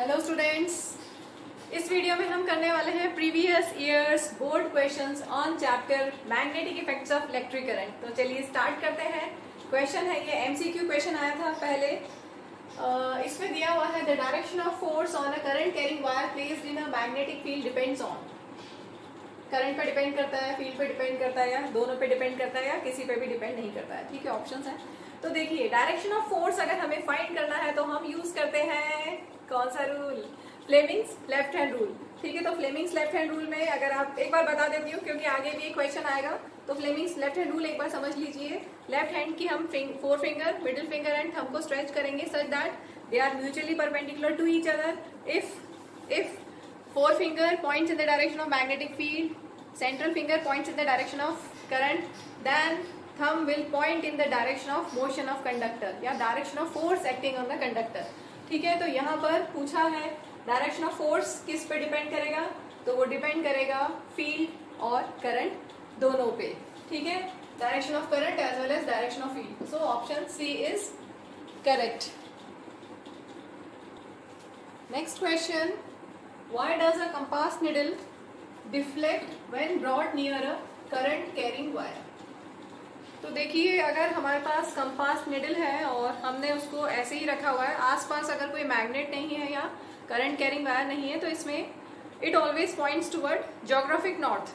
Hello students, इस video में हम करने वाले हैं previous years board questions on chapter magnetic effects of electric current. तो चलिए स्टार्ट करते हैं। क्वेश्चन है ये एमसीक्यू क्वेश्चन आया था पहले। इसमें दिया हुआ है the direction of force on a current carrying wire placed in a magnetic field depends on. Current पे डिपेंड करता है, फील्ड पे डिपेंड करता है, या दोनों पे डिपेंड करता है, या किसी पे भी डिपेंड नहीं करता है। ठीक है, ऑप्शंस हैं। तो देखिए, डायरेक्शन ऑफ फोर्स अगर हमें फाइंड करना है तो हम यूज करते हैं कौन सा rule? Fleming's left hand rule. ठीक है, तो फ्लेमिंग्स लेफ्ट हैंड रूल में अगर आप एक बार बता देती हूँ क्योंकि आगे भी एक क्वेश्चन आएगा, तो फ्लेमिंग्स लेफ्ट हैंड रूल एक बार समझ लीजिए। लेफ्ट हैंड की हम fore finger, middle finger and thumb को स्ट्रेच करेंगे such that they are mutually perpendicular to each other. If fore finger points in the direction of magnetic field, central finger points in the direction of current, then thumb will point in the direction of motion of conductor या direction of force acting on the conductor। ठीक है, तो यहाँ पर पूछा है direction of force किस पे डिपेंड करेगा, तो वो डिपेंड करेगा फील्ड और करंट दोनों पे। ठीक है, direction of current as well as direction of field. So option C is correct. Next question, why does a compass needle deflect when brought near a current carrying wire? तो देखिए, अगर हमारे पास compass needle है और हमने उसको ऐसे ही रखा हुआ है, आसपास अगर कोई मैग्नेट नहीं है या करंट कैरिंग वायर नहीं है, तो इसमें it always points toward geographic north.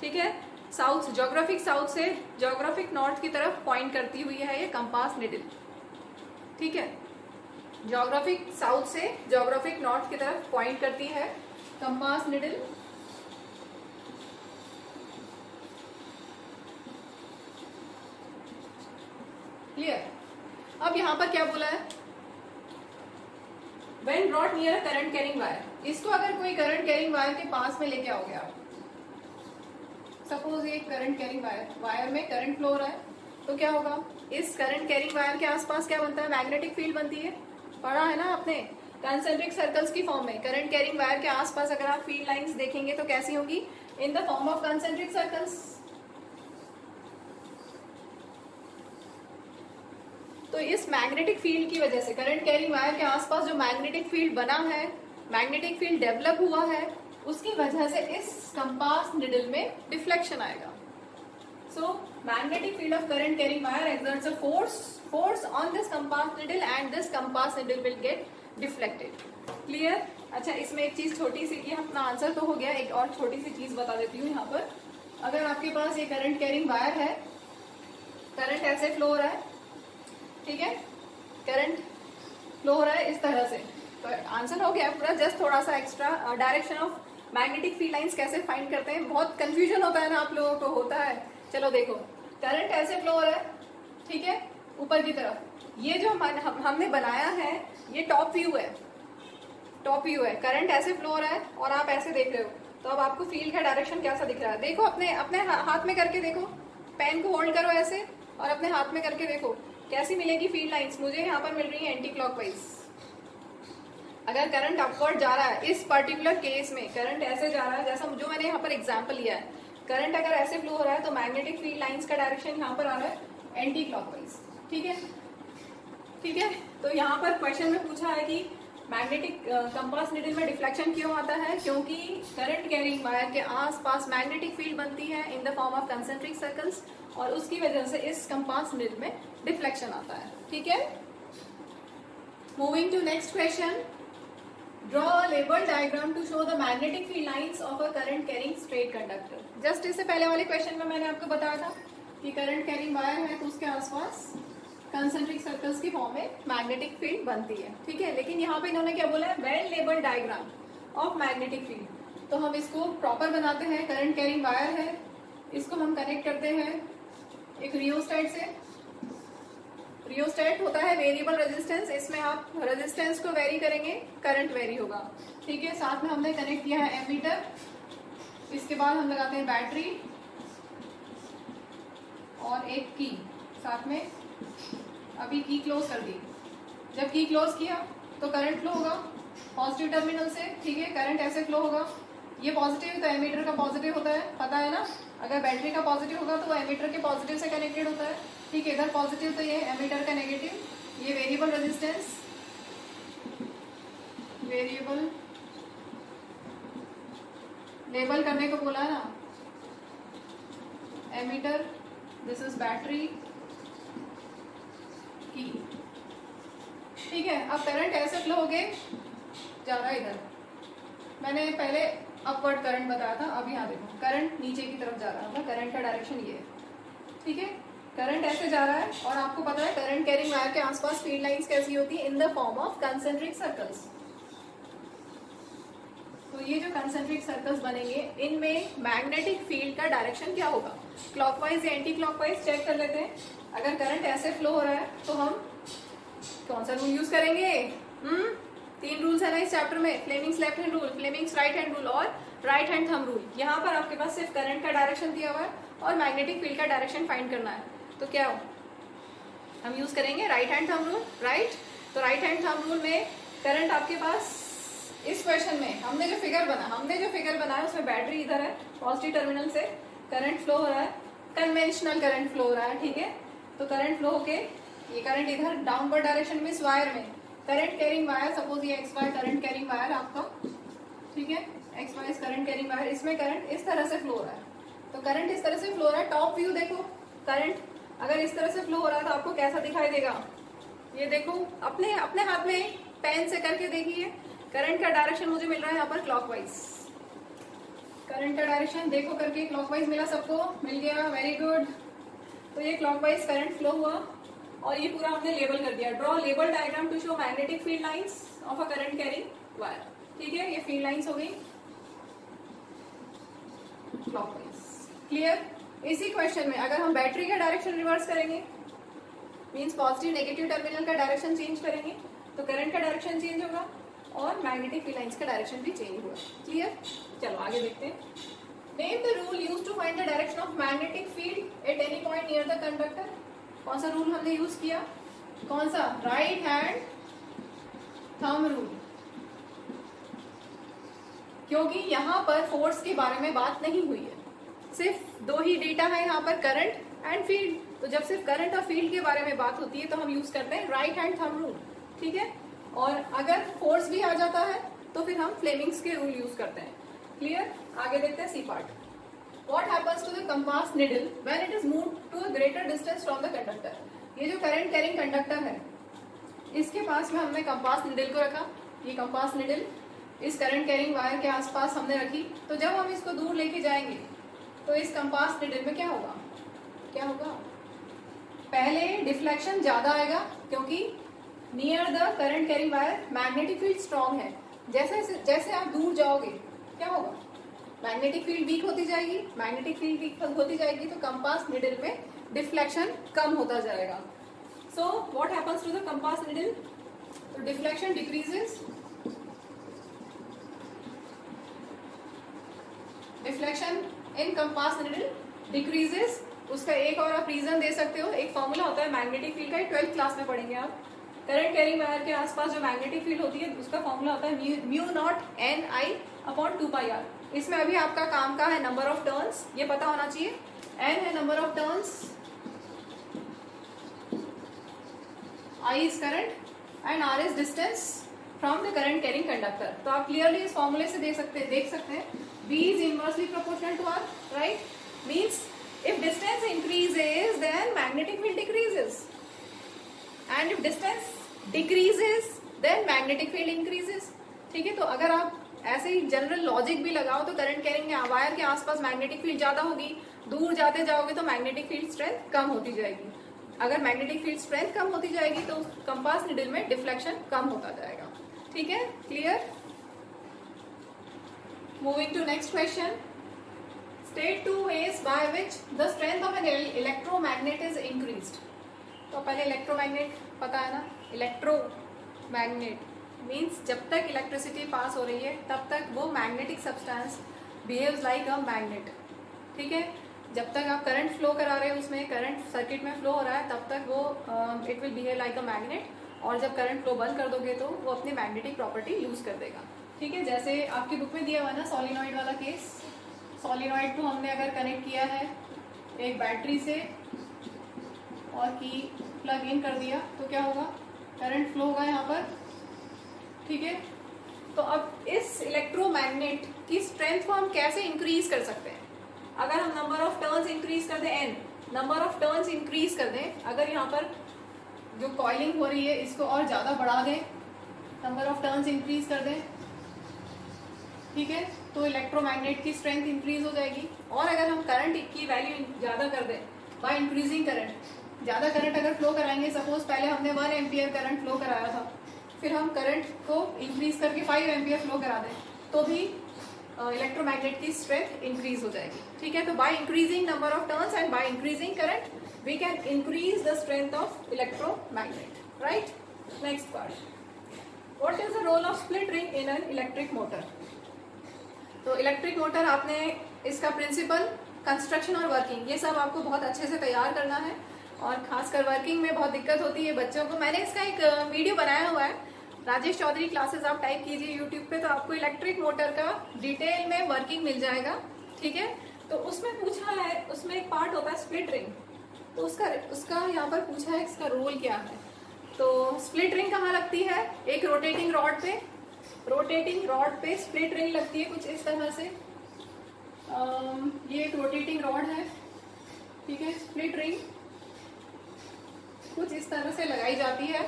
ठीक है, साउथ, ज्योग्राफिक साउथ से ज्योग्राफिक नॉर्थ की तरफ पॉइंट करती हुई है ये कंपास निडल। ठीक है, ज्योग्राफिक साउथ से ज्योग्राफिक नॉर्थ की तरफ पॉइंट करती है कंपास निडल। क्लियर? अब यहां पर क्या बोला है? When brought near a current carrying wire, इसको अगर कोई करंट कैरिंग वायर के पास में लेके आओगे आप, सपोज ये करंट कैरिंग वायर में करंट फ्लो हो रहा है, तो क्या होगा? इस करंट कैरिंग वायर के आसपास क्या बनता है? मैग्नेटिक फील्ड बनती है। पढ़ा है ना आपने, कंसेंट्रिक सर्कल्स की फॉर्म में। करंट कैरिंग वायर के आसपास अगर आप फील्ड लाइंस देखेंगे तो कैसी होंगी? In the form of concentric circles. तो इस मैग्नेटिक फील्ड की वजह से करंट कैरिंग वायर के आसपास जो मैग्नेटिक फील्ड बना है, मैग्नेटिक फील्ड डेवलप हुआ है, उसकी वजह से इस कंपास निडल में डिफ्लेक्शन आएगा। So magnetic field of current carrying wire exerts a force on this compass needle and this compass needle will get deflected। Clear? अच्छा, इसमें एक चीज छोटी सी, ये अपना आंसर तो हो गया, एक और छोटी सी चीज बता देती हूँ यहाँ पर। अगर आपके पास ये करंट कैरिंग वायर है, करंट ऐसे फ्लो हो रहा है, ठीक है, करंट फ्लो हो रहा है इस तरह से, तो आंसर हो गया पूरा। जस्ट थोड़ा सा extra, direction of magnetic field lines कैसे फाइंड करते हैं, बहुत कंफ्यूजन होता है ना आप लोगों को, होता है। चलो देखो, करंट ऐसे फ्लो हो रहा है, ठीक है, ऊपर की तरफ। ये जो हमने बनाया है ये टॉप व्यू है, टॉप व्यू है। करंट ऐसे फ्लो हो रहा है और आप ऐसे देख रहे हो, तो अब आपको फील्ड का डायरेक्शन कैसा दिख रहा है? देखो, अपने हाथ में करके देखो, पेन को होल्ड करो ऐसे और अपने हाथ में करके देखो कैसी मिलेगी फील्ड लाइंस। मुझे यहाँ पर मिल रही है एंटी क्लॉकवाइज। अगर करंट अपवर्ड जा रहा है, इस पर्टिकुलर केस में करंट ऐसे जा रहा है, जैसा जो मैंने यहाँ पर एग्जांपल लिया है, करंट अगर ऐसे फ्लो हो रहा है तो मैग्नेटिक फील्ड लाइंस का डायरेक्शन यहाँ पर आ रहा है एंटी क्लॉकवाइज। ठीक है, ठीक है। तो यहाँ पर क्वेश्चन में पूछा है कि मैग्नेटिक कंपास निडल में डिफ्लेक्शन क्यों आता है? क्योंकि करंट कैरिंग वायर के आसपास मैग्नेटिक फील्ड बनती है in the form of concentric circles, और उसकी वजह से इस कंपास निडल में डिफ्लेक्शन आता है। ठीक है, moving to next question, draw a label diagram to show the magnetic field lines of a current carrying straight conductor. Just इससे पहले वाले क्वेश्चन में मैंने आपको बताया था कि करंट कैरिंग वायर है तो उसके आसपास कंसेंट्रिक सर्कल्स की फॉर्म में मैग्नेटिक फील्ड बनती है। ठीक है, लेकिन यहाँ पे इन्होंने क्या बोला है? Well labelled diagram of magnetic field. तो हम इसको प्रॉपर बनाते हैं। करंट कैरिंग वायर है, इसको हम कनेक्ट करते हैं एक रियोस्टेट से। रियोस्टेट होता है वेरिएबल रेजिस्टेंस, इसमें आप रेजिस्टेंस को वेरी करेंगे, करंट वेरी होगा। ठीक है, साथ में हमने कनेक्ट किया है एमीटर। इसके बाद हम लगाते हैं बैटरी और एक की साथ में। अभी की क्लोज कर दी। जब की क्लोज किया तो करंट फ्लो होगा पॉजिटिव टर्मिनल से। ठीक है, करंट ऐसे फ्लो होगा, ये पॉजिटिव तो एमीटर का पॉजिटिव होता है, पता है ना। अगर बैटरी का पॉजिटिव होगा तो वो एमीटर के पॉजिटिव से कनेक्टेड होता है। ठीक है, इधर पॉजिटिव तो ये एमीटर का नेगेटिव, ये वेरिएबल रेजिस्टेंस वेरिएबल लेबल करने को बोला है ना, एमीटर, दिस इज बैटरी की। ठीक है, अब करंट ऐसे फ्लो होके जा रहा है इधर, मैंने पहले अपवर्ड करंट बताया था, अब यहाँ देखो करंट नीचे की तरफ जा रहा है, मतलब करंट का डायरेक्शन ये है। ठीक है, करंट ऐसे जा रहा है और आपको पता है करंट कैरिंग वायर के आसपास फील्ड लाइंस कैसी होती है, in the form of concentric circles. तो ये जो कंसेंट्रिक सर्कल्स बनेंगे, इनमें मैग्नेटिक फील्ड का डायरेक्शन क्या होगा, क्लॉकवाइज या एंटी क्लॉकवाइज, चेक कर लेते हैं। अगर करंट ऐसे फ्लो हो रहा है तो हम कौन सा रूल यूज करेंगे? 3 रूल्स है ना इस चैप्टर में, Fleming's left hand rule, Fleming's right hand rule और राइट हैंड थंब रूल। यहाँ पर आपके पास सिर्फ करंट का डायरेक्शन दिया हुआ है और मैग्नेटिक फील्ड का डायरेक्शन फाइंड करना है, तो क्या हो? हम यूज करेंगे right hand thumb rule, right. तो राइट हैंड थंब रूल में करंट आपके पास इस क्वेश्चन में हमने जो फिगर बनाया उसमें बैटरी इधर है, पॉजिटिव टर्मिनल से करंट फ्लो हो रहा है, कन्वेंशनल करंट फ्लो हो रहा है। ठीक है, तो करंट फ्लो होके ये करंट इधर डाउनवर्ड डायरेक्शन में इस वायर में, करंट कैरिंग वायर, सपोज ये X Y current carrying wire आपका, ठीक है, X Y current carrying wire, इसमें करंट इस तरह से फ्लो हो रहा है। तो करंट इस तरह से फ्लो हो रहा है, टॉप व्यू देखो, करंट अगर इस तरह से फ्लो हो रहा है तो आपको कैसा दिखाई देगा? ये देखो, अपने अपने हाथ में पेन से करके देखिए, करंट का डायरेक्शन मुझे मिल रहा है यहाँ पर क्लॉकवाइज। करंट का डायरेक्शन देखो करके, क्लॉकवाइज मिला सबको? मिल गया, वेरी गुड। तो ये क्लॉकवाइज करंट फ्लो हुआ और ये पूरा हमने लेबल कर दिया। Draw label diagram to show magnetic field lines of a current carrying wire. ठीक है, ये फील्ड लाइंस हो गई क्लॉकवाइज। क्लियर? इसी क्वेश्चन में अगर हम बैटरी का डायरेक्शन रिवर्स करेंगे, मींस पॉजिटिव नेगेटिव टर्मिनल का डायरेक्शन चेंज करेंगे, तो करंट का डायरेक्शन चेंज होगा और मैग्नेटिक फील्ड लाइंस का डायरेक्शन भी चेंज होगा। क्लियर? चलो आगे देखते हैं। Name the rule used to find the direction of magnetic field at any point near the conductor. कौन सा रूल हमने यूज किया? कौन सा? Right hand thumb rule. क्योंकि यहाँ पर फोर्स के बारे में बात नहीं हुई है, सिर्फ 2 ही डेटा है यहाँ पर, करंट एंड फील्ड। तो जब सिर्फ करंट और फील्ड के बारे में बात होती है तो हम यूज करते हैं राइट हैंड थंब रूल। ठीक है, और अगर फोर्स भी आ जाता है तो फिर हम फ्लेमिंग्स के रूल यूज करते हैं। क्लियर? आगे देखते हैं C part. What happens to the compass needle when it is moved to a greater distance from the conductor? ये जो करंट कैरिंग कंडक्टर है, इसके पास में हमने कंपास निडल को रखा। ये कंपास निडल इस करंट कैरिंग वायर के आसपास हमने रखी। तो जब हम इसको दूर लेके जाएंगे तो इस कंपास निडल में क्या होगा? क्या होगा? पहले डिफ्लेक्शन ज्यादा आएगा क्योंकि near the current carrying wire magnetic field strong है। जैसे जैसे आप दूर जाओगे क्या होगा? मैग्नेटिक फील्ड वीक होती जाएगी, मैग्नेटिक फील्ड वीक होती जाएगी तो कंपास निडल में डिफ्लेक्शन कम होता जाएगा। So what happens to the compass needle? तो deflection decreases, deflection in compass needle decreases. उसका एक और आप रीजन दे सकते हो, एक फॉर्मूला होता है मैग्नेटिक फील्ड का, 12th क्लास में पढ़ेंगे आप। करंट कैरिंग वायर के आसपास जो मैग्नेटिक फील्ड होती है उसका फॉर्मूला होता है म्यू नॉट NI/2πr। इसमें अभी आपका काम का है नंबर ऑफ टर्न्स, ये पता होना चाहिए। N है number of turns, I is current and R is distance from the current carrying conductor. तो आप क्लियरली इस फॉर्मूले से देख सकते हैं B is inversely proportional to R, right? Means if distance increases then magnetic field decreases, and if distance decreases then magnetic field increases। ठीक है, तो अगर आप ऐसे ही जनरल लॉजिक भी लगाओ तो करंट कैरिंग वायर के आसपास मैग्नेटिक फील्ड ज्यादा होगी, दूर जाते जाओगे तो मैग्नेटिक फील्ड स्ट्रेंथ कम होती जाएगी। अगर मैग्नेटिक फील्ड स्ट्रेंथ कम होती जाएगी तो कंपास निडल में डिफ्लेक्शन कम होता जाएगा। ठीक है, clear? Moving to next question. State 2 ways by which the strength of an electromagnet is increased. तो पहले इलेक्ट्रोमैग्नेट पता है ना, इलेक्ट्रोमैग्नेट मीन्स जब तक इलेक्ट्रिसिटी पास हो रही है तब तक वो magnetic substance behaves like a magnet. ठीक है, जब तक आप करंट फ्लो करा रहे हो, उसमें करंट सर्किट में फ्लो हो रहा है, तब तक वो it will behave like a magnet, और जब करंट फ्लो बंद कर दोगे तो वो अपनी मैग्नेटिक प्रॉपर्टी यूज कर देगा। ठीक है, जैसे आपकी बुक में दिया हुआ ना सोलिनॉइड वाला केस, सोलिनॉइड को हमने अगर कनेक्ट किया है एक बैटरी से और की प्लग इन कर दिया तो क्या होगा? करंट फ्लो होगा यहाँ पर। ठीक है, तो अब इस इलेक्ट्रोमैग्नेट की स्ट्रेंथ को हम कैसे इंक्रीज कर सकते हैं? अगर हम नंबर ऑफ टर्न्स इंक्रीज कर दें, n number of turns increase कर दें, अगर यहाँ पर जो कॉइलिंग हो रही है इसको और ज्यादा बढ़ा दें, नंबर ऑफ टर्न्स इंक्रीज कर दें, ठीक है, तो इलेक्ट्रोमैग्नेट की स्ट्रेंथ इंक्रीज हो जाएगी। और अगर हम करंट की वैल्यू ज्यादा कर दें बाय इंक्रीजिंग करंट, ज्यादा करंट अगर फ्लो कराएंगे, सपोज पहले हमने 1 एम्पियर करंट फ्लो कराया था, फिर हम करंट को इंक्रीज करके 5 एम्पियर फ्लो करा दें, तो भी इलेक्ट्रोमैग्नेट की स्ट्रेंथ इंक्रीज हो जाएगी, ठीक है। तो by increasing number of turns and by increasing current we can increase the strength of electromagnet, right. Next part, what is the role of split ring in an electric motor? तो electric motor, आपने इसका principal, construction और working, ये सब आपको बहुत अच्छे से तैयार करना है। और खासकर वर्किंग में बहुत दिक्कत होती है बच्चों को। मैंने इसका एक वीडियो बनाया हुआ है, राजेश चौधरी क्लासेस, आप टाइप कीजिए यूट्यूब पे तो आपको इलेक्ट्रिक मोटर का डिटेल में वर्किंग मिल जाएगा, ठीक है। तो उसमें पूछा है, उसमें एक पार्ट होता है स्प्लिट रिंग, तो उसका यहाँ पर पूछा है इसका रोल क्या है। तो स्प्लिट रिंग कहाँ लगती है? एक रोटेटिंग रॉड पे, रोटेटिंग रॉड पे स्प्लिट रिंग लगती है कुछ इस तरह से। ये एक रोटेटिंग रॉड है, ठीक है। स्प्लिट रिंग कुछ इस तरह से लगाई जाती है,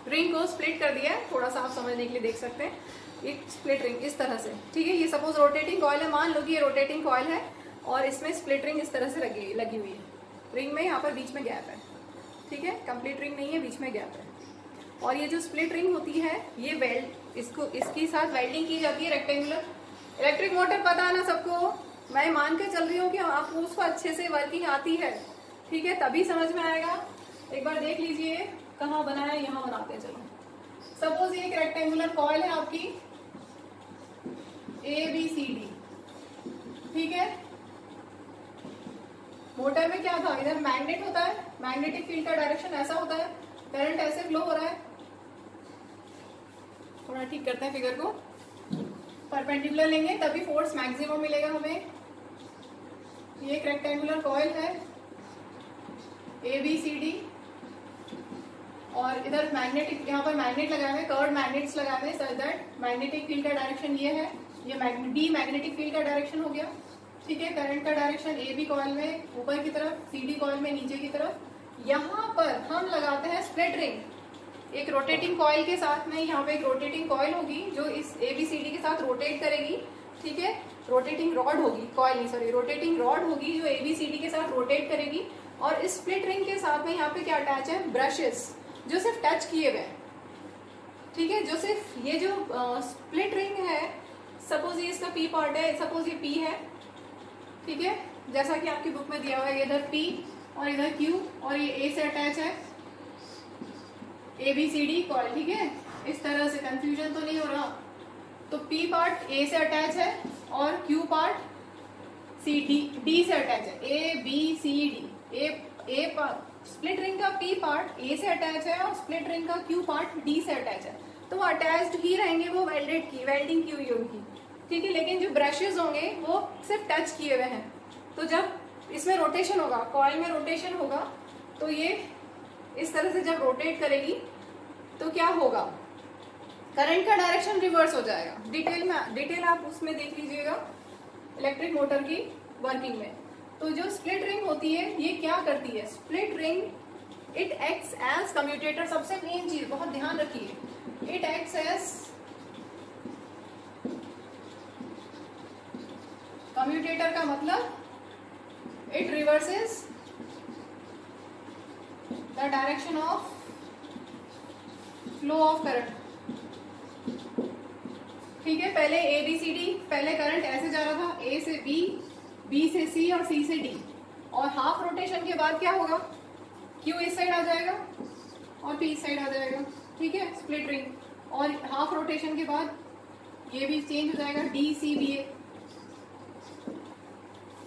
रिंग को स्प्लिट कर दिया है, थोड़ा सा आप समझने के लिए देख सकते हैं, एक स्प्लिट रिंग इस तरह से, ठीक है। ये सपोज रोटेटिंग कॉइल है, मान लो कि ये रोटेटिंग कॉइल है और इसमें स्प्लिट रिंग इस तरह से लगी हुई है। रिंग में यहाँ पर बीच में गैप है, ठीक है, कंप्लीट रिंग नहीं है, बीच में गैप है। और ये जो स्प्लिट रिंग होती है, ये वेल्ड, इसके साथ वेल्डिंग की जाती है रेक्टेंगुलर। इलेक्ट्रिक मोटर पता है ना सबको, मैं मान के चल रही हूँ कि आपको उसको अच्छे से वर्किंग आती है, ठीक है, तभी समझ में आएगा। एक बार देख लीजिए कहाँ बना है, यहाँ बनाते हैं। चलो, सपोज ये एक रेक्टेंगुलर कॉइल है आपकी ABCD, ठीक है। मोटर में क्या था, इधर मैग्नेट होता है, मैग्नेटिक फील्ड का डायरेक्शन ऐसा होता है, करंट ऐसे फ्लो हो रहा है। थोड़ा ठीक करते हैं फिगर को, परपेंडिकुलर लेंगे तभी फोर्स मैक्सिमम मिलेगा हमें। ये एक रेक्टेंगुलर कॉइल है ABCD, और इधर मैग्नेटिक, यहाँ पर मैग्नेट लगाए हुए, कर्व्ड मैग्नेट्स लगाए हुए, सच दैट मैग्नेटिक फील्ड का डायरेक्शन ये है, ये डी मैग्नेटिक फील्ड का डायरेक्शन हो गया, ठीक है। करंट का डायरेक्शन AB कॉइल में ऊपर की तरफ, CD कॉइल में नीचे की तरफ। यहाँ पर हम लगाते हैं स्प्लिट रिंग, एक रोटेटिंग कॉइल के साथ में। यहाँ पे एक रोटेटिंग कॉइल होगी जो इस ABCD के साथ रोटेट करेगी, ठीक है। रोटेटिंग रॉड होगी, कॉइल नहीं सॉरी, रोटेटिंग रॉड होगी जो ABCD के साथ रोटेट करेगी। और इस स्प्लिट रिंग के साथ में यहाँ पे क्या अटैच है, ब्रशेस जो सिर्फ टच किए हुए, ठीक है। जो सिर्फ ये जो स्प्लिट रिंग है, सपोज ये इसका P पार्ट है, सपोज ये P है, ठीक है, जैसा कि आपकी बुक में दिया हुआ है, इधर P और इधर Q, और ये A से अटैच है ABCD कॉइल, ठीक है। इस तरह से कंफ्यूजन तो नहीं हो रहा। तो P पार्ट A से अटैच है और Q पार्ट D से अटैच है, ABCD। A part split ring का P पार्ट A से अटैच है और स्प्लिट रिंग का Q पार्ट D से अटैच है, तो वो अटैच्ड ही रहेंगे, वो वेल्डिंग की हुई होगी, ठीक है। लेकिन जो ब्रशेस होंगे वो सिर्फ टच किए हुए हैं। तो जब इसमें रोटेशन होगा, कॉइल में रोटेशन होगा, तो ये इस तरह से जब रोटेट करेगी तो क्या होगा, करंट का डायरेक्शन रिवर्स हो जाएगा। डिटेल आप उसमें देख लीजिएगा इलेक्ट्रिक मोटर की वर्किंग में। तो जो स्प्लिट रिंग होती है ये क्या करती है, split ring it acts as commutator. सबसे मेन चीज बहुत ध्यान रखिए, इट एक्ट्स एज कम्यूटेटर का मतलब it reverses the direction of flow of current, ठीक है। पहले ABCD, पहले करंट ऐसे जा रहा था, A से B, B से C और C से D, और हाफ रोटेशन के बाद क्या होगा, Q इस साइड आ जाएगा और P इस साइड आ जाएगा, ठीक है, स्प्लिट रिंग। और हाफ रोटेशन के बाद ये भी चेंज हो जाएगा, DCBA,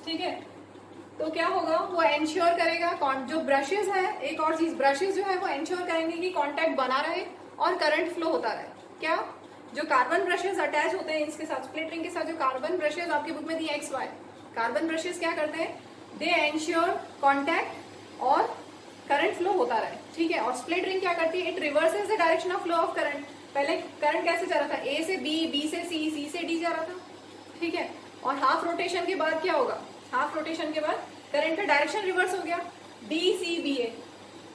ठीक है। तो क्या होगा, वो एंश्योर करेगा, जो ब्रशेस है, एक और चीज, ब्रशेस जो है वो एंश्योर करेंगे कि कांटेक्ट बना रहे और करंट फ्लो होता रहे। क्या, जो कार्बन ब्रशेस अटैच होते हैं इसके साथ, स्प्लिट रिंग के साथ, जो कार्बन ब्रशेस आपकी बुक में दी XY, कार्बन ब्रशेस क्या करते हैं, दे एंश्योर कांटेक्ट और करंट फ्लो होता रहे, ठीक है। और स्प्लिट रिंग क्या करती है, it reverses the direction of flow of current. पहले करंट कैसे जा रहा था, ए से बी, बी से सी, सी से डी जा रहा था, ठीक है। और हाफ रोटेशन के बाद क्या होगा, हाफ रोटेशन के बाद करंट का डायरेक्शन रिवर्स हो गया, डी सी बी ए।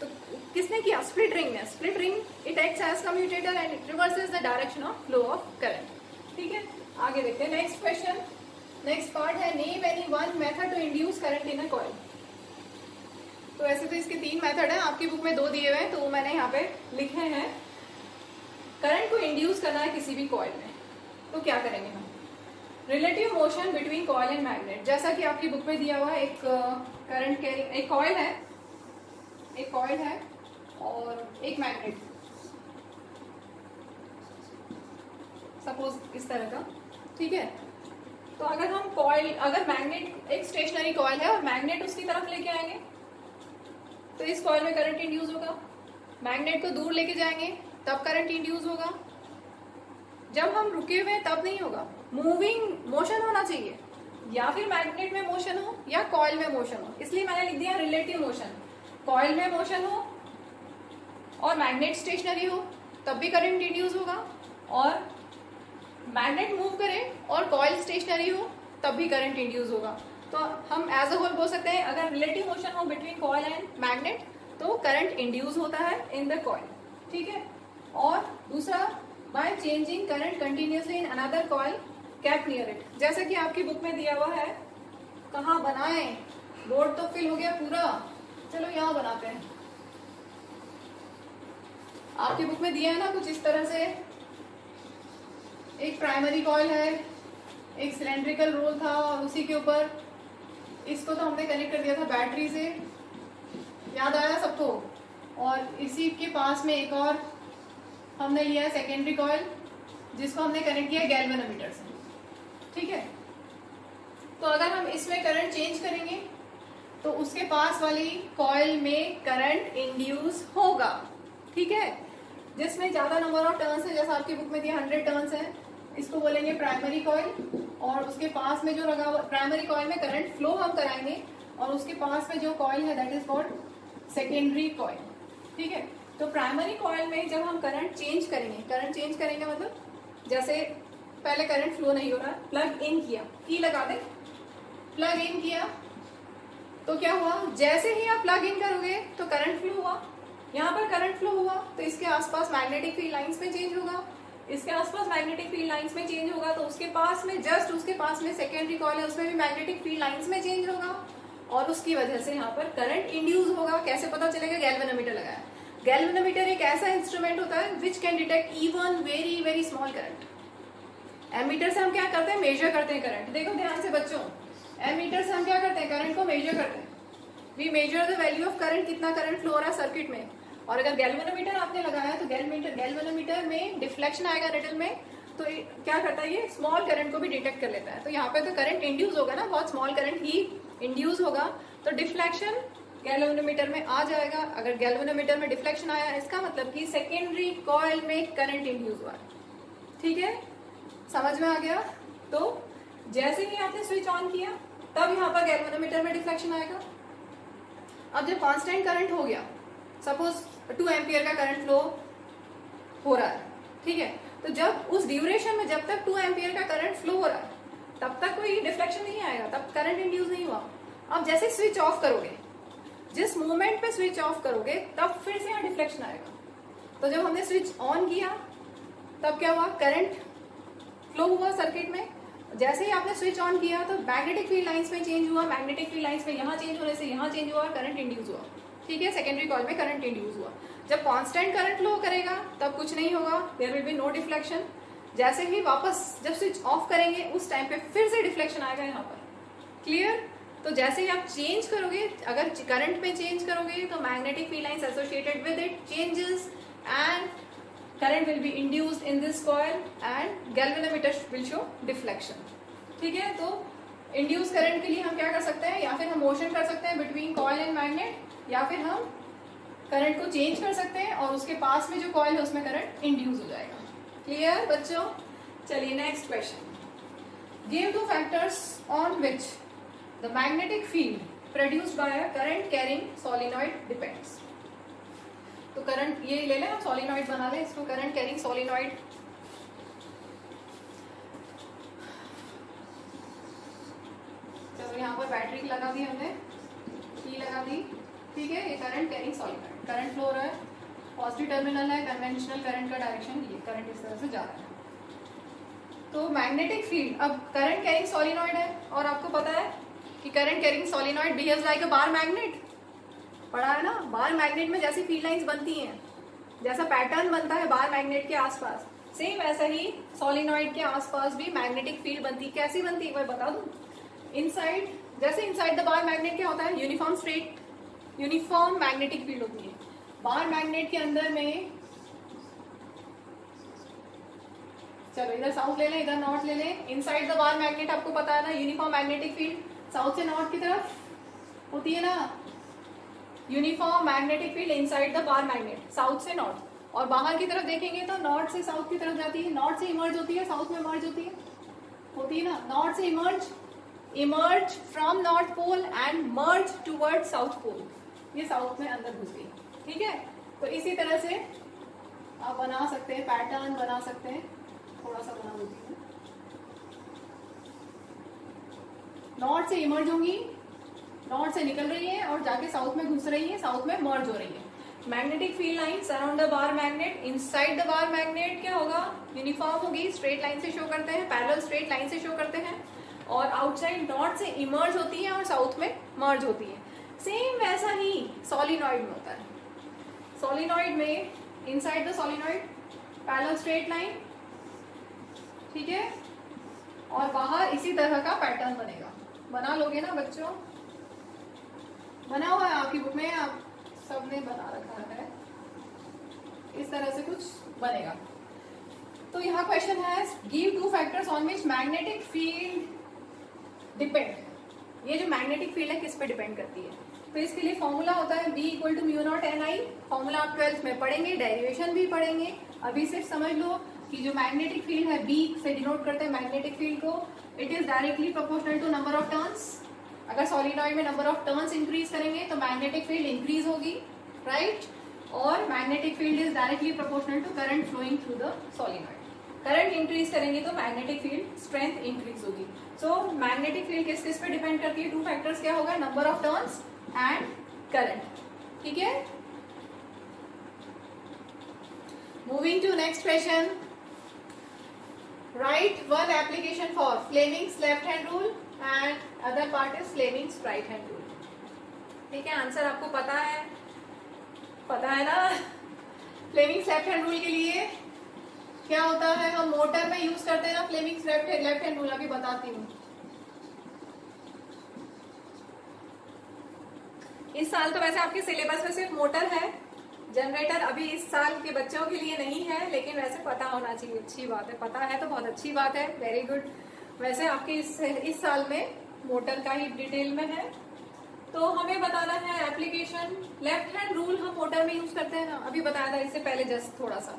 तो किसने किया, स्प्लिट रिंग ने। Split ring it acts as commutator and it reverses the direction of flow of current, ठीक है। आगे देखते हैं नेक्स्ट क्वेश्चन। नेक्स्ट पार्ट है name any one method to induce current in a coil. तो ऐसे तो इसके 3 मेथड है, आपकी बुक में 2 दिए हुए हैं, तो मैंने यहाँ पे लिखे हैं। करंट को इंड्यूस करना है किसी भी कॉइल में, तो क्या करेंगे हम, relative motion between coil and magnet. जैसा कि आपकी बुक में दिया हुआ है, एक करंट कैरिंग एक कॉइल है, एक कॉइल है और एक मैग्नेट, सपोज इस तरह का, ठीक है। तो अगर हम कॉइल, अगर मैग्नेट एक स्टेशनरी कॉइल है और मैग्नेट उसकी तरफ लेके आएंगे तो इस कॉइल में करंट इंड्यूस होगा। मैग्नेट को दूर लेके जाएंगे तब करंट इंड्यूस होगा। जब हम रुके हुए तब नहीं होगा, मूविंग मोशन होना चाहिए, या फिर मैग्नेट में मोशन हो या कॉइल में मोशन हो, इसलिए मैंने लिख दिया रिलेटिव मोशन। कॉइल में मोशन हो और मैग्नेट स्टेशनरी हो तब भी करंट इंड्यूस होगा, और मैग्नेट मूव करे और कॉइल स्टेशनरी हो तब भी करंट इंड्यूस होगा। तो हम एज अ होल बोल सकते हैं, अगर रिलेटिव मोशन हो बिटवीन कॉइल एंड मैग्नेट तो करंट इंड्यूस होता है इन द कॉइल, ठीक है। और दूसरा, by changing current continuously in another coil kept near it. जैसा कि आपकी बुक में दिया हुआ है, कहाँ बनाएं, बोर्ड तो फिल हो गया पूरा, चलो यहाँ बनाते हैं। आपकी बुक में दिया है ना कुछ इस तरह से, एक प्राइमरी कॉइल है, एक सिलेंड्रिकल रोल था और उसी के ऊपर इसको तो हमने कनेक्ट कर दिया था बैटरी से, याद आया सबको। और इसी के पास में एक और हमने लिया है सेकेंडरी कॉइल, जिसको हमने कनेक्ट किया गैल्वेनोमीटर से, ठीक है। तो अगर हम इसमें करंट चेंज करेंगे तो उसके पास वाली कॉइल में करंट इंड्यूस होगा, ठीक है। जिसमें ज्यादा नंबर ऑफ टर्न्स है, जैसा आपकी बुक में दिया 100 टर्न्स है, इसको बोलेंगे प्राइमरी कॉइल। और उसके पास में जो लगा, प्राइमरी कॉइल में करंट फ्लो हम कराएंगे और उसके पास में जो कॉइल है that is called secondary coil, ठीक है। तो प्राइमरी कॉइल में जब हम करंट चेंज करेंगे, करंट चेंज करेंगे मतलब जैसे पहले करंट फ्लो नहीं हो रहा, प्लग इन किया, की लगा दे, प्लग इन किया तो क्या हुआ, जैसे ही आप प्लग इन करोगे तो करंट फ्लो हुआ, यहाँ पर करंट फ्लो हुआ तो इसके आसपास मैग्नेटिक फील्ड लाइंस में चेंज होगा, इसके आसपास मैग्नेटिक फील्ड लाइंस में चेंज होगा, तो उसके पास में, जस्ट उसके पास में सेकेंडरी कॉइल है, उसमें भी मैग्नेटिक फील्ड लाइंस में चेंज होगा और उसकी वजह से यहाँ पर करंट इंड्यूस होगा। कैसे पता चलेगा, गैल्वेनोमीटर लगाया। गैल्वेनोमीटर एक ऐसा इंस्ट्रूमेंट होता है which can detect even very very small current. Ammeter से हम क्या करते हैं, मेजर करते हैं करंट। देखो ध्यान से बच्चों, एमीटर से हम क्या करते हैं, करंट को मेजर करते हैं। We measure the value of current, कितना करंट फ्लो हो रहा है सर्किट में। और अगर गैल्वेनोमीटर आपने लगाया तो गैल्वेनोमीटर में डिफ्लेक्शन आएगा निडल में, तो क्या करता है, ये स्मॉल करंट को भी डिटेक्ट कर लेता है। तो यहाँ पे तो करंट इंड्यूस होगा ना, बहुत स्मॉल करंट ही इंड्यूस होगा, तो डिफ्लेक्शन गैल्वेनोमीटर में आ जाएगा। अगर गैल्वेनोमीटर में डिफ्लेक्शन आया, इसका मतलब कि सेकेंडरी कॉइल में करंट इंड्यूस हुआ, ठीक है, समझ में आ गया। तो जैसे ही आपने स्विच ऑन किया तब यहाँ पर गैल्वेनोमीटर में डिफ्लेक्शन आएगा। अब जब कांस्टेंट करंट हो गया, सपोज 2 एम्पियर का करंट फ्लो हो रहा है, ठीक है, तो जब उस ड्यूरेशन में जब तक 2 एम्पियर का करंट फ्लो हो रहा है तब तक कोई डिफ्लेक्शन नहीं आएगा, तब करंट इंड्यूस नहीं हुआ। अब जैसे स्विच ऑफ करोगे, जिस मोमेंट पे स्विच ऑफ करोगे तब फिर से यहाँ डिफ्लेक्शन आएगा। तो जब हमने स्विच ऑन किया तब क्या हुआ, करंट फ्लो हुआ सर्किट में। जैसे ही आपने स्विच ऑन किया तो मैग्नेटिक फील्ड लाइंस में चेंज हुआ, मैग्नेटिक फील्ड लाइंस में यहाँ चेंज होने से यहाँ चेंज हुआ, करंट इंड्यूस हुआ, ठीक है, सेकेंडरी कॉइल में करंट इंड्यूस हुआ। जब कांस्टेंट करंट फ्लो करेगा तब कुछ नहीं होगा, there will be no deflection. जैसे ही वापस जब स्विच ऑफ करेंगे उस टाइम पे फिर से डिफ्लेक्शन आएगा यहाँ पर, क्लियर। तो जैसे ही आप चेंज करोगे, अगर करंट में चेंज करोगे तो magnetic field lines associated with it changes and current will be induced in this coil and galvanometer will show deflection, ठीक है। तो इंड्यूस करंट के लिए हम क्या कर सकते हैं, या फिर हम मोशन कर सकते हैं बिटवीन कॉइल एंड मैग्नेट, या फिर हम करंट को चेंज कर सकते हैं और उसके पास में जो कॉइल है उसमें करंट इंड्यूस हो जाएगा। क्लियर बच्चों, चलिए next question. Give 2 factors on which the magnetic field produced by a current carrying solenoid depends. तो करंट ये ले लें, सोलिनॉइड बना लें इसको, करंट कैरिंग सोलिनॉइड। चलो यहाँ पर बैटरी लगा दी हमने, की लगा दी, ठीक है। ये current carrying solenoid, current flow हो रहा है, पॉजिटिव टर्मिनल है, कन्वेंशनल करंट का डायरेक्शन ये, करंट इस तरह से जा रहा है। तो मैग्नेटिक फील्ड, अब करंट कैरिंग सोलिनॉइड है और आपको पता है कि current carrying solenoid behaves like अ बार मैग्नेट, पढ़ा है ना। बार मैग्नेट में जैसी फील्ड लाइंस बनती हैं, जैसा पैटर्न बनता है बार मैग्नेट के आसपास, सेम वैसा ही सोलिनॉइड के आसपास भी मैग्नेटिक फील्ड बनती है। कैसी बनती है मैं बता दूं। इनसाइड, जैसे इनसाइड द बार मैग्नेट क्या होता है, uniform straight, uniform magnetic field होती है। बार मैग्नेट के अंदर में, चलो इधर साउथ ले लें, इधर नॉर्थ ले लें। इनसाइड द बार मैग्नेट आपको पता है ना, यूनिफॉर्म मैग्नेटिक फील्ड साउथ से नॉर्थ की तरफ होती है ना, uniform magnetic field inside the bar magnet, south से नॉर्थ। और बाहर की तरफ देखेंगे तो नॉर्थ से साउथ की तरफ जाती है, नॉर्थ से इमर्ज होती है, साउथ में मर्ज होती है ना। नॉर्थ से emerge from north pole and merge toward south pole, ये साउथ में अंदर घुस गई, ठीक है। तो इसी तरह से आप बना सकते हैं, पैटर्न बना सकते हैं, थोड़ा सा बना देती हूँ। नॉर्थ से इमर्ज होंगी, नॉर्थ से निकल रही है और जाके साउथ में घुस रही है, साउथ में मर्ज हो रही है। Magnetic field lines around the bar magnet, inside the bar magnet क्या होगा, यूनिफॉर्म होगी, स्ट्रेट लाइन से शो करते हैं, पैरेलल स्ट्रेट लाइन से शो करते हैं। और आउटसाइड नॉर्थ से इमर्ज होती है और साउथ में मर्ज होती है। सेम वैसा ही सोलिनॉइड में होता है। सोलिनॉइड में inside the solenoid parallel straight line, ठीक है, और बाहर इसी तरह का पैटर्न बनेगा। बना लोगे ना बच्चों, बना हुआ है आपकी बुक में, आप सबने बना रखा है, इस तरह से कुछ बनेगा। तो यहाँ क्वेश्चन है, give two factors on which magnetic field depend. ये जो मैग्नेटिक फील्ड है किस पे डिपेंड करती है। तो इसके लिए फॉर्मूला होता है B = μ0 Ni। फॉर्मूला आप 12th में पढ़ेंगे, डेरिवेशन भी पढ़ेंगे। अभी सिर्फ समझ लो कि जो मैग्नेटिक फील्ड है, B से डिनोट करते हैं मैग्नेटिक फील्ड को, it is directly proportional to number of turns. अगर सॉलिनॉइड में नंबर ऑफ टर्न्स इंक्रीज करेंगे तो मैग्नेटिक फील्ड इंक्रीज होगी, राइट। और magnetic field is directly proportional to current flowing through the solenoid. Current increase करेंगे तो magnetic field strength increase होगी। So magnetic field किस किस पे डिपेंड करती है, टू फैक्टर्स क्या होगा, number of turns and current, ठीक है। Moving to next question, right one application for Fleming's left hand rule and other part is Fleming's right hand rule, ठीक है। आंसर आपको पता है ना। फ्लेमिंग्स लेफ्ट हैंड रूल के लिए क्या होता है, हम मोटर में यूज करते हैं ना फ्लेमिंग्स लेफ्ट हैंड रूल, अभी बताती हूँ। इस साल तो वैसे आपके सिलेबस में सिर्फ मोटर है, जनरेटर अभी इस साल के बच्चों के लिए नहीं है, लेकिन वैसे पता होना चाहिए, अच्छी बात है। पता है तो बहुत अच्छी बात है, वेरी गुड। वैसे आपके इस साल में मोटर का ही डिटेल में है। तो हमें बताना है एप्लीकेशन, लेफ्ट हैंड रूल हम मोटर में यूज करते हैं ना, अभी बताया था इससे पहले, जस्ट थोड़ा सा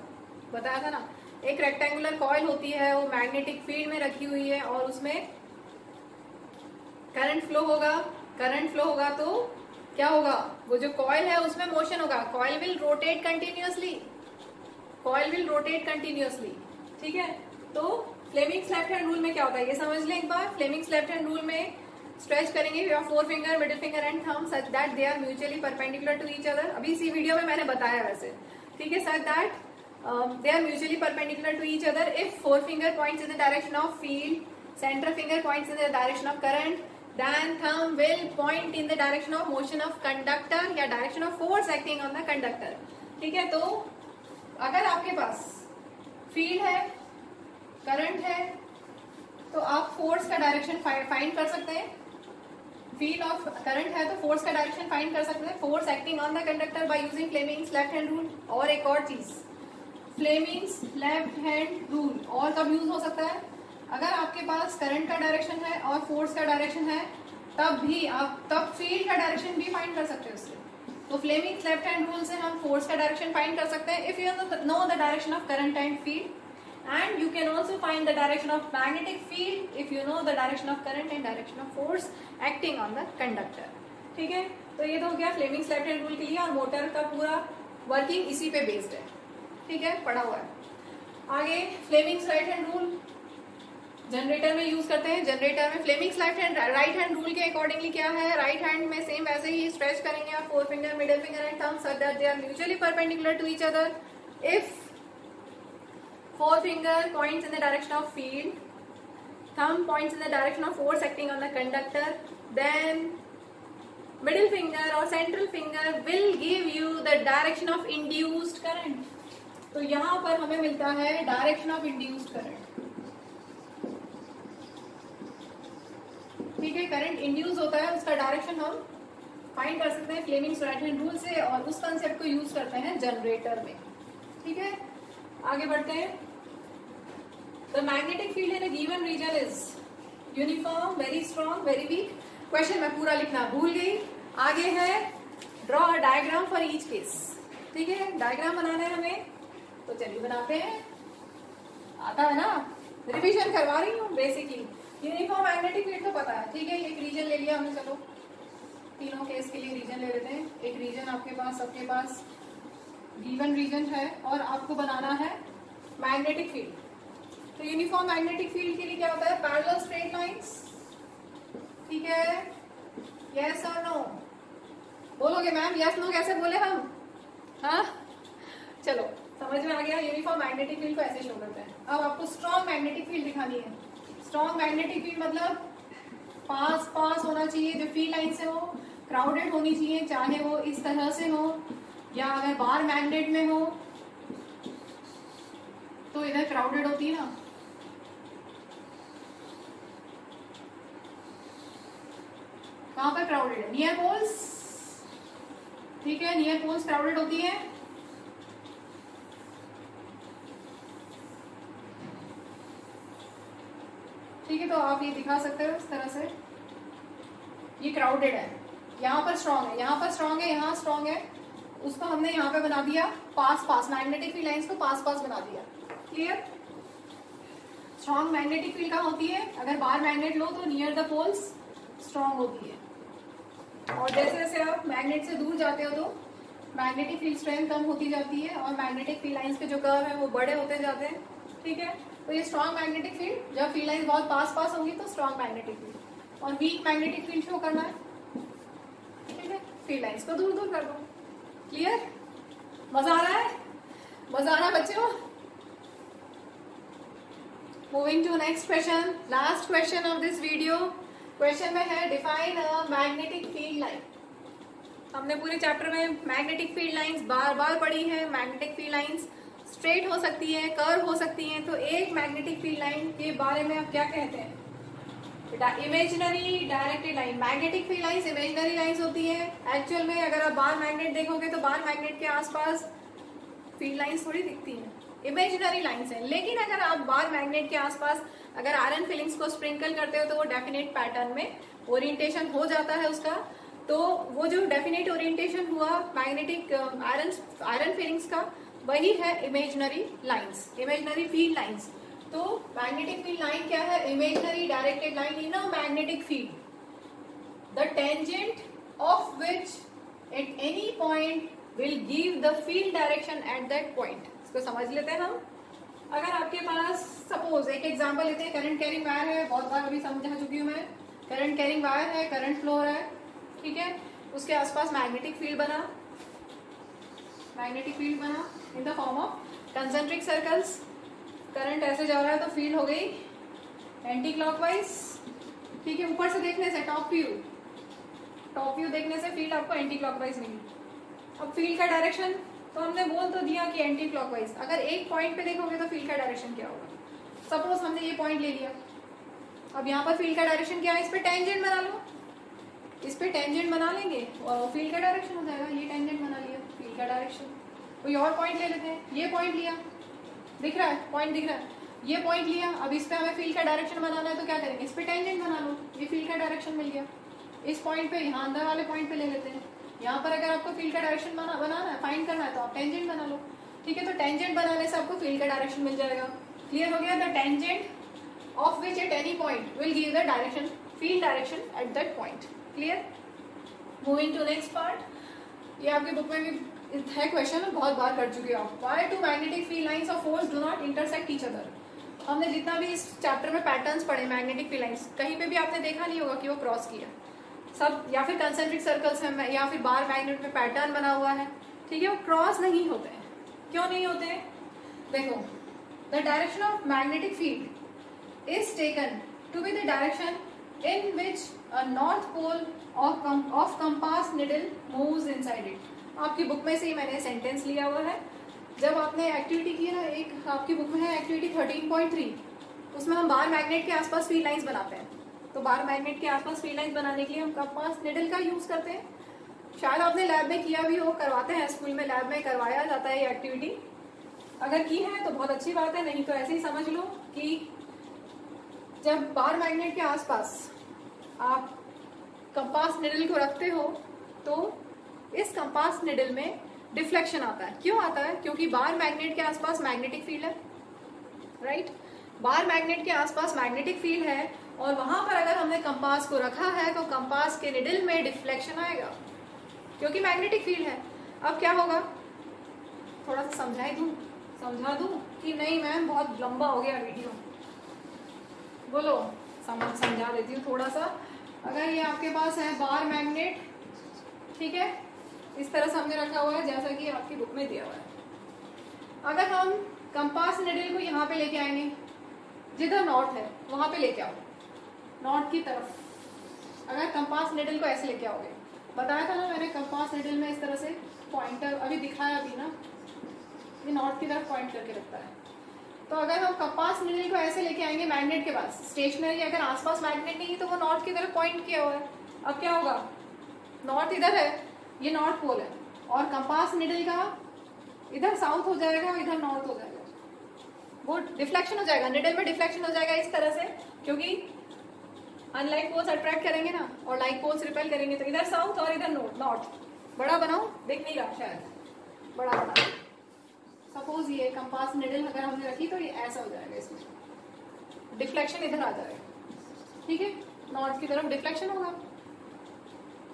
बताया था ना। एक रेक्टेंगुलर कॉइल होती है, वो मैग्नेटिक फील्ड में रखी हुई है और उसमें करंट फ्लो होगा तो क्या होगा, वो जो कॉइल है उसमें मोशन होगा, कॉइल विल रोटेट कंटिन्यूअसली, ठीक है। तो फ्लेमिंग्स लेफ्ट हैंड रूल में क्या होता है ये समझ लें एक बार। फ्लेमिंग्स लेफ्ट हैंड रूल में स्ट्रेच करेंगे your fore finger, middle finger and thumb such that they are mutually perpendicular to each other. अभी इसी वीडियो में मैंने बताया वैसे, ठीक है। Such that they are mutually perpendicular to each other if forefinger points in the direction of field, center finger points in the direction of current, then thumb will point in the direction of motion of conductor या direction of force acting on the conductor, ठीक है। तो अगर आपके पास field है, current है, तो आप फोर्स का डायरेक्शन फाइंड कर सकते हैं। फील्ड ऑफ करंट है तो फोर्स का डायरेक्शन फाइंड कर सकते हैं, force acting on the conductor by using Fleming's left hand rule. और एक और चीज, फ्लेमिंग्स लेफ्ट हैंड रूल और कब यूज हो सकता है, अगर आपके पास करंट का डायरेक्शन है और फोर्स का डायरेक्शन है, तब फील्ड का डायरेक्शन भी फाइंड कर सकते हैं उससे। तो फ्लेमिंग्स लेफ्ट हैंड रूल से हम फोर्स का डायरेक्शन फाइंड कर सकते हैं if you know the direction of current and field, and you can also find the direction of magnetic field if you know the direction of current and direction of force acting on the conductor, ठीक है। तो ये तो हो गया Fleming's left hand rule के लिए। और मोटर का पूरा वर्किंग इसी पे बेस्ड है, ठीक है, पढ़ा हुआ है। आगे Fleming's right hand rule generator में यूज करते हैं। जनरेटर में फ्लेमिंग्स राइट हैंड रूल के अकॉर्डिंगली क्या है, राइट हैंड में सेम वैसे ही स्ट्रेच करेंगे आप fore finger, middle finger and thumb such that they are mutually perpendicular to each other. If forefinger points in the direction of field, thumb points in the direction of force acting on the conductor, then middle finger or central finger will give you the direction of induced current. तो यहाँ पर हमें मिलता है direction of induced current, ठीक है। Current induce होता है, उसका डायरेक्शन हम फाइंड कर सकते हैं फ्लेमिंग्स राइट हैंड रूल से, और उस कंसेप्ट को यूज करते हैं जनरेटर में, ठीक है। आगे बढ़ते हैं। The magnetic field in a given region is uniform, very strong, very weak. Question मैं पूरा लिखना भूल गई। आगे है draw a diagram for each case, ठीक है। डायग्राम बनाना है हमें, तो चलिए बनाते हैं। आता है ना, रिवीजन करवा रही हूँ बेसिकली। यूनिफॉर्म मैग्नेटिक फील्ड तो पता है, ठीक है। एक रीजन ले लिया हमने, चलो तीनों केस के लिए रीजन ले लेते हैं। एक रीजन आपके पास, सबके पास गिवन रीजन है, और आपको बनाना है मैग्नेटिक फील्ड। तो यूनिफॉर्म मैग्नेटिक फील्ड के लिए क्या होता है, पैरेलल स्ट्रेट लाइंस, ठीक है। यस और नो बोलोगे मैम, यस नो कैसे बोले हम, हाँ चलो समझ में आ गया। यूनिफॉर्म मैग्नेटिक फील्ड को ऐसे शो करते हैं। अब आपको स्ट्रॉन्ग मैग्नेटिक फील्ड दिखानी है। स्ट्रॉन्ग मैग्नेटिक फील्ड मतलब पास पास होना चाहिए, जो फील्ड लाइन से हो, क्राउडेड होनी चाहिए, चाहे वो इस तरह से हो, या अगर बार मैग्नेट में हो तो इधर क्राउडेड होती है ना, कहां पर क्राउडेड है, नियर पोल्स, ठीक है। नियर पोल्स क्राउडेड होती है। ठीक है, तो आप ये दिखा सकते हो इस तरह से, ये क्राउडेड है, यहाँ पर स्ट्रॉन्ग है, यहाँ पर स्ट्रॉन्ग है, यहाँ स्ट्रॉन्ग है, उसको हमने यहाँ पे बना दिया पास पास, मैग्नेटिक फील्ड लाइंस को पास पास बना दिया। क्लियर। स्ट्रॉन्ग मैग्नेटिक फील्ड कहाँ होती है, अगर बाहर मैग्नेट लो तो नियर द पोल्स स्ट्रॉन्ग होती है, और जैसे जैसे आप मैग्नेट से दूर जाते हो तो मैग्नेटिक फील्ड स्ट्रेंथ कम होती जाती है, और मैग्नेटिक फील्ड लाइंस के जो कर्व है वो बड़े होते जाते हैं, ठीक है। तो ये स्ट्रॉन्ग मैग्नेटिक फील्ड, जब फील्ड लाइंस बहुत पास पास होगी तो स्ट्रॉन्ग मैग्नेटिक फील्ड, और वीक मैग्नेटिक फील्ड शो करना है, ठीक है। फील्ड लाइंस को दूर दूर कर दो। क्लियर, मजा आ रहा है, मजा आ रहा है बच्चों। Moving to next question, last question of this video. Question में है define a magnetic field line. हमने पूरे चैप्टर में मैग्नेटिक फील्ड लाइंस बार बार पढ़ी है। मैग्नेटिक फील्ड लाइंस स्ट्रेट हो सकती है, कर्व हो सकती है, तो एक मैग्नेटिक फील्ड लाइन के बारे में आप क्या कहते हैं, imaginary directed line. Magnetic field lines imaginary lines होती है। एक्चुअल में अगर आप बार मैग्नेट देखोगे तो बार मैग्नेट के आसपास फील्ड लाइंस थोड़ी दिखती हैं, इमेजिनरी लाइंस हैं। लेकिन अगर आप बार मैग्नेट के आसपास अगर आयरन फिलिंग्स को स्प्रिंकल करते हो तो वो डेफिनेट पैटर्न में ओरिएंटेशन हो जाता है उसका। तो वो जो डेफिनेट ओरिएंटेशन हुआ मैग्नेटिक आयरन फिलिंग्स का, वही है imaginary lines, imaginary field lines. तो मैग्नेटिक फील्ड लाइन क्या है, imaginary directed line in a magnetic field, the tangent of which at any point will give the field direction at that point. इसको समझ लेते हैं हम। अगर आपके पास सपोज एक एग्जांपल लेते हैं, करंट कैरिंग वायर है, बहुत बार अभी समझा चुकी हूँ मैं। करंट कैरिंग वायर है, करंट फ्लो है, ठीक है, उसके आसपास मैग्नेटिक फील्ड बना, मैग्नेटिक फील्ड बना in the form of concentric circles. Current ऐसे जा रहा है तो फील्ड हो गई एंटी क्लॉकवाइज, ठीक है। ऊपर से देखने से टॉप व्यू देखने से फील्ड आपको एंटी क्लॉकवाइज मिली। अब फील्ड का डायरेक्शन तो हमने बोल तो दिया कि एंटी क्लॉकवाइज। अगर एक पॉइंट पे देखोगे तो फील्ड का डायरेक्शन क्या होगा, सपोज हमने ये पॉइंट ले लिया, अब यहाँ पर फील्ड का डायरेक्शन क्या है, इस पे टेंजेंट बना लो, इस पे टेंजेंट बना लेंगे और फील्ड का डायरेक्शन हो जाएगा। ये टेंजेंट बना लिया, फील्ड का डायरेक्शन। कोई और पॉइंट ले लेते हैं, ये पॉइंट लिया, दिख रहा है पॉइंट, दिख रहा है, ये पॉइंट लिया, अब इस पे हमें फील्ड का डायरेक्शन बनाना है तो क्या करेंगे, इस पे टेंजेंट बना लो, ये फील्ड का डायरेक्शन मिल गया। इस पॉइंट पे, यहाँ अंदर वाले पॉइंट पे ले लेते हैं, यहाँ पर अगर आपको फील्ड का डायरेक्शन बनाना है, फाइंड करना है, तो आप टेंजेंट बना लो, ठीक है। तो टेंजेंट बनाने से आपको फील्ड का डायरेक्शन मिल जाएगा। क्लियर हो गया। The tangent of which at any point will give the direction, field direction at that point. Clear. Moving to next part, ये आपके बुक में भी है क्वेश्चन, बहुत बार कर चुके हो आप। Why two magnetic field lines of force do not intersect each other. हमने जितना भी इस चैप्टर में पैटर्न्स पढ़े मैग्नेटिक फील्ड लाइंस, कहीं पे भी आपने देखा नहीं होगा कि वो क्रॉस किया। सब या फिर कंसेंट्रिक सर्कल्स में या फिर बार मैग्नेट में पैटर्न बना हुआ है, ठीक है, वो क्रॉस नहीं होते हैं। क्यों नहीं होते हैं? देखो, the direction of magnetic field is taken to be the direction in which a north pole of compass needle moves inside it. आपकी बुक में से ही मैंने सेंटेंस लिया हुआ है। जब आपने एक्टिविटी की ना, एक आपकी बुक में है एक्टिविटी 13.3, उसमें हम बार मैग्नेट के आसपास फील्ड लाइंस बनाते हैं। तो बार मैग्नेट के आसपास फील्ड लाइंस बनाने के लिए हम कंपास निडल का यूज करते हैं। शायद आपने लैब में किया भी हो, करवाते हैं स्कूल में, लैब में करवाया जाता है ये एक्टिविटी। अगर की है तो बहुत अच्छी बात है, नहीं तो ऐसे ही समझ लो कि जब बार मैग्नेट के आसपास आप कंपास निडल को रखते हो तो इस कंपास निडल में डिफ्लेक्शन आता है। क्यों आता है? क्योंकि बार मैग्नेट के आसपास मैग्नेटिक फील्ड है, राइट? बार मैग्नेट के आसपास मैग्नेटिक फील्ड है और वहां पर अगर हमने कंपास को रखा है तो कंपास के निडल में डिफ्लेक्शन आएगा क्योंकि मैग्नेटिक फील्ड है। अब क्या होगा, थोड़ा सा समझा दूं कि नहीं मैम बहुत लंबा हो गया वीडियो? बोलो, समझा देती हूँ थोड़ा सा। अगर ये आपके पास है बार मैग्नेट, ठीक है, इस तरह से हमने रखा हुआ है जैसा कि आपकी बुक में दिया हुआ है। अगर हम कंपास निडल को यहाँ पे लेके आएंगे, जिधर नॉर्थ है वहां पे लेके आओ, नॉर्थ की तरफ। अगर कंपास निडल को ऐसे लेके आओगे, बताया था ना मैंने कंपास निडल में इस तरह से पॉइंटर अभी दिखाया अभी ना, ये नॉर्थ की तरफ पॉइंट करके रखता है। तो अगर हम कंपास निडल को ऐसे लेके आएंगे मैग्नेट के पास, स्टेशनरी, अगर आसपास मैग्नेट नहीं है तो वो नॉर्थ की तरफ पॉइंट किया हुआ है। अब क्या होगा, नॉर्थ इधर है, ये नॉर्थ पोल है, और कंपास निडल का इधर साउथ हो जाएगा और इधर नॉर्थ हो जाएगा। वो डिफ्लेक्शन हो जाएगा, निडल में डिफ्लेक्शन हो जाएगा इस तरह से, क्योंकि अनलाइक पोल्स अट्रैक्ट करेंगे ना और लाइक पोल्स रिपेल करेंगे। तो इधर साउथ और इधर नॉर्थ। बड़ा बनाओ, दिख नहीं रहा शायद, बड़ा बना। सपोज ये कंपास निडल अगर हमने रखी तो ये ऐसा हो जाएगा, इसमें डिफ्लेक्शन इधर आ जाएगा, ठीक है, नॉर्थ की तरफ डिफ्लेक्शन होगा,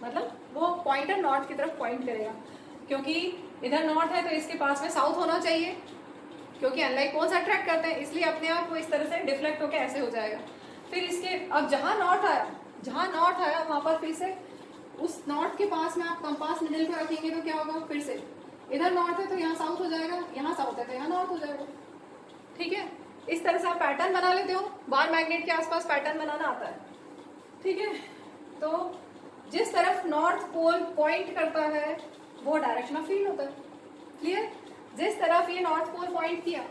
मतलब वो पॉइंटर नॉर्थ की तरफ पॉइंट करेगा। क्योंकि इधर नॉर्थ है तो इसके पास में साउथ होना चाहिए, क्योंकि अनलाइक पोल्स अट्रैक्ट करते हैं, इसलिए अपने आप वो इस तरह से डिफ्लेक्ट होकर ऐसे हो जाएगा। फिर इसके अब जहां नॉर्थ आया वहां पर फिर से उस नॉर्थ के पास में आप कंपास निडल को रखेंगे तो क्या होगा, फिर से इधर नॉर्थ है तो यहाँ साउथ हो जाएगा, यहाँ साउथ है तो यहाँ नॉर्थ हो जाएगा, ठीक है। इस तरह से आप पैटर्न बना लेते हो। बार मैग्नेट के आसपास पैटर्न बनाना आता है, ठीक है। तो जिस तरफ नॉर्थ पोल पॉइंट करता है वो डायरेक्शन ऑफ फील्ड होता है, क्लियर। जिस तरफ ये नॉर्थ पोल पॉइंट किया,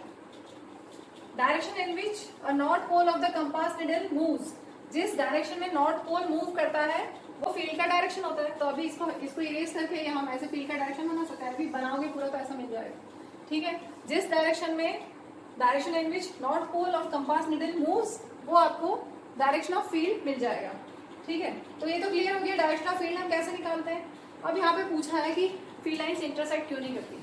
direction in which a north pole of the compass needle moves, जिस डायरेक्शन में नॉर्थ पोल मूव करता है वो फील्ड का डायरेक्शन होता है। तो अभी इसको इरेज करके हम ऐसे फील्ड का डायरेक्शन बना सकते हैं, अभी बनाओगे पूरा तो ऐसा मिल जाएगा, ठीक है। जिस डायरेक्शन में, direction in which north pole of compass needle moves, वो आपको डायरेक्शन ऑफ फील्ड मिल जाएगा, ठीक है। तो ये तो क्लियर हो गया डायरेक्शन ऑफ फील्ड हम कैसे निकालते हैं। अब यहाँ पे पूछा है कि फील्ड लाइंस इंटरसेक्ट क्यों नहीं करती।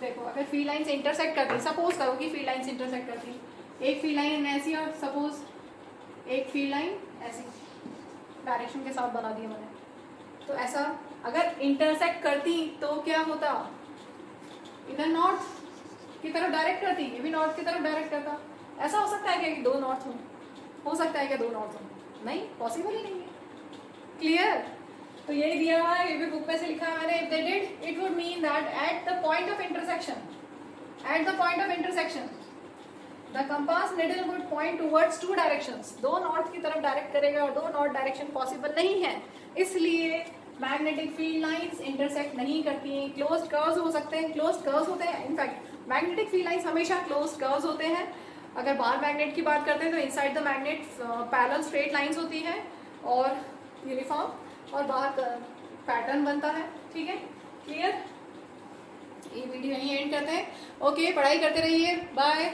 देखो, अगर फील्ड लाइंस इंटरसेक्ट करती, सपोज करो कि फील्ड लाइंस इंटरसेक्ट करती, एक फील्ड लाइन ऐसी और सपोज एक फील्ड लाइन ऐसी, डायरेक्शन के साथ बना दिया मैंने, तो ऐसा अगर इंटरसेक्ट करती तो क्या होता, इधर नॉर्थ की तरफ डायरेक्ट करती, ये भी नॉर्थ की तरफ डायरेक्ट करता। ऐसा हो सकता है क्या कि दो नॉर्थ हो सकता है क्या दो नॉर्थ हो? नहीं, पॉसिबल ही नहीं है, क्लियर। तो यही दिया हुआ है, ये भी बुक में से लिखा है मैंने। If they did, it would mean that at the point of intersection, the compass needle would point towards two directions, दो नॉर्थ की तरफ डायरेक्ट करेगा और दो नॉर्थ डायरेक्शन पॉसिबल नहीं है, इसलिए मैग्नेटिक फील्ड लाइंस इंटरसेक्ट नहीं करती हैं। क्लोज्ड कर्व्स हो सकते हैं, क्लोज्ड कर्व्स होते हैं, इनफैक्ट मैग्नेटिक फील्ड लाइंस हमेशा क्लोज्ड कर्व्स होते हैं। अगर बार मैग्नेट की बात करते हैं तो inside the magnet parallel straight lines होती है और यूनिफॉर्म, और बाहर पैटर्न बनता है, ठीक है, क्लियर। ये वीडियो यहीं एंड करते हैं। ओके, पढ़ाई करते रहिए, बाय।